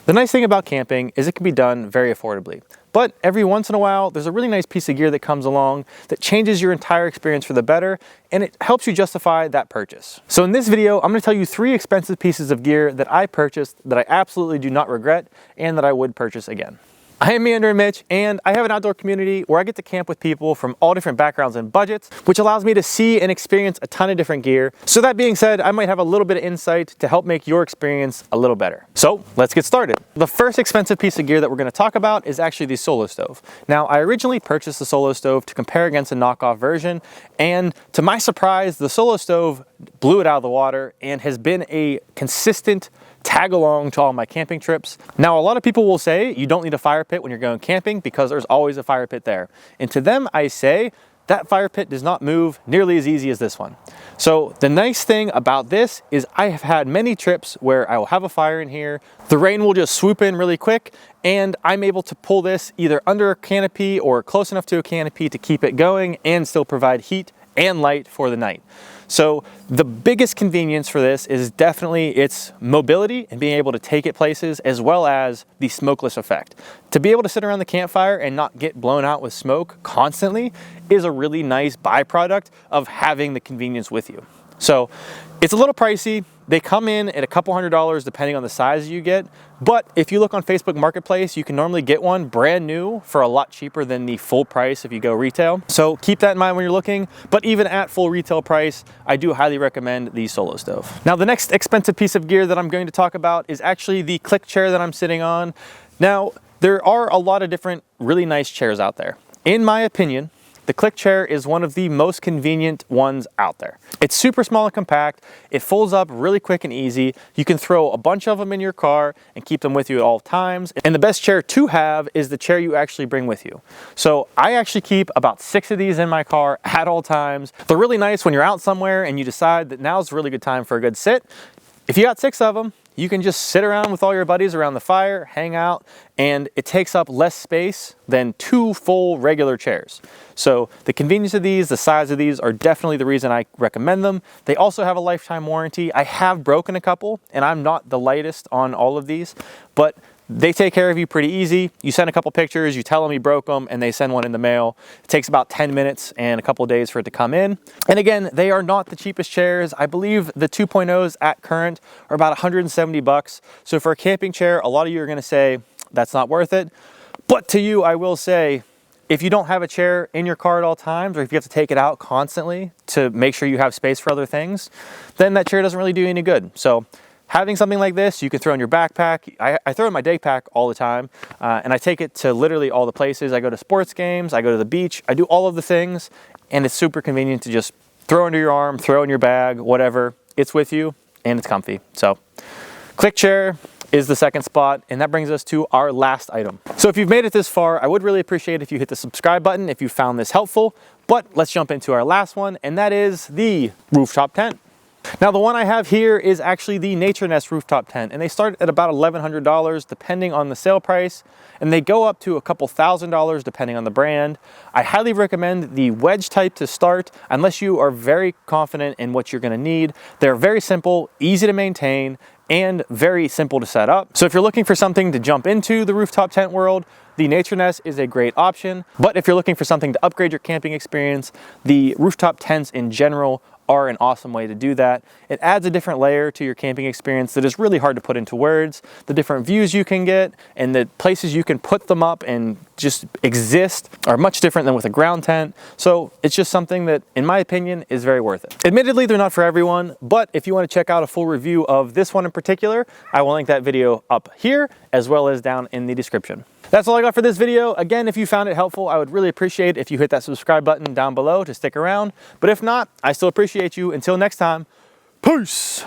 The nice thing about camping is it can be done very affordably. But every once in a while, there's a really nice piece of gear that comes along that changes your entire experience for the better, and it helps you justify that purchase. So in this video, I'm gonna tell you 3 expensive pieces of gear that I purchased that I absolutely do not regret and that I would purchase again. I am Meanderin Mitch, and I have an outdoor community where I get to camp with people from all different backgrounds and budgets, which allows me to see and experience a ton of different gear. So that being said, I might have a little bit of insight to help make your experience a little better. So let's get started. The first expensive piece of gear that we're going to talk about is actually the Solo Stove. Now, I originally purchased the Solo Stove to compare against a knockoff version, and to my surprise, the Solo Stove blew it out of the water and has been a consistent tag along to all my camping trips. Now, a lot of people will say you don't need a fire pit when you're going camping because there's always a fire pit there. And to them, I say that fire pit does not move nearly as easy as this one. So the nice thing about this is I have had many trips where I will have a fire in here, the rain will just swoop in really quick, and I'm able to pull this either under a canopy or close enough to a canopy to keep it going and still provide heat and light for the night. So the biggest convenience for this is definitely its mobility and being able to take it places, as well as the smokeless effect. To be able to sit around the campfire and not get blown out with smoke constantly is a really nice byproduct of having the convenience with you. So it's a little pricey. They come in at a couple $100s depending on the size you get, but if you look on Facebook Marketplace, you can normally get one brand new for a lot cheaper than the full price if you go retail. So keep that in mind when you're looking, but even at full retail price, I do highly recommend the Solo Stove. Now, the next expensive piece of gear that I'm going to talk about is actually the click chair that I'm sitting on. Now, there are a lot of different really nice chairs out there. In my opinion, the click chair is one of the most convenient ones out there. It's super small and compact. It folds up really quick and easy. You can throw a bunch of them in your car and keep them with you at all times. And the best chair to have is the chair you actually bring with you. So I actually keep about 6 of these in my car at all times. They're really nice when you're out somewhere and you decide that now's a really good time for a good sit. If you got 6 of them, you can just sit around with all your buddies around the fire, hang out, and it takes up less space than 2 full regular chairs. So the convenience of these, the size of these are definitely the reason I recommend them. They also have a lifetime warranty. I have broken a couple, and I'm not the lightest on all of these, but they take care of you pretty easy. You send a couple pictures, you tell them you broke them, and they send one in the mail. It takes about 10 minutes and a couple days for it to come in. And again, they are not the cheapest chairs. I believe the 2.0s at current are about 170 bucks. So for a camping chair, a lot of you are gonna say, that's not worth it. But to you, I will say, if you don't have a chair in your car at all times, or if you have to take it out constantly to make sure you have space for other things, then that chair doesn't really do you any good. So having something like this, you can throw in your backpack. I throw in my day pack all the time, and I take it to literally all the places. I go to sports games, I go to the beach, I do all of the things, and it's super convenient to just throw under your arm, throw in your bag, whatever. It's with you, and it's comfy. So, click chair is the second spot, and that brings us to our last item. So if you've made it this far, I would really appreciate if you hit the subscribe button if you found this helpful, but let's jump into our last one, and that is the rooftop tent. Now, the one I have here is actually the Nature Nest rooftop tent, and they start at about $1,100 depending on the sale price, and they go up to a couple $1,000s depending on the brand. I highly recommend the wedge type to start unless you are very confident in what you're going to need. They're very simple, easy to maintain, and very simple to set up. So if you're looking for something to jump into the rooftop tent world, the Nature Nest is a great option. But if you're looking for something to upgrade your camping experience, the rooftop tents in general are an awesome way to do that. It adds a different layer to your camping experience that is really hard to put into words. The different views you can get and the places you can put them up and just exist are much different than with a ground tent. So it's just something that, in my opinion, is very worth it. Admittedly, they're not for everyone, but if you want to check out a full review of this one in particular, I will link that video up here as well as down in the description. That's all I got for this video. Again, if you found it helpful, I would really appreciate if you hit that subscribe button down below to stick around. But if not, I still appreciate you. Until next time, peace.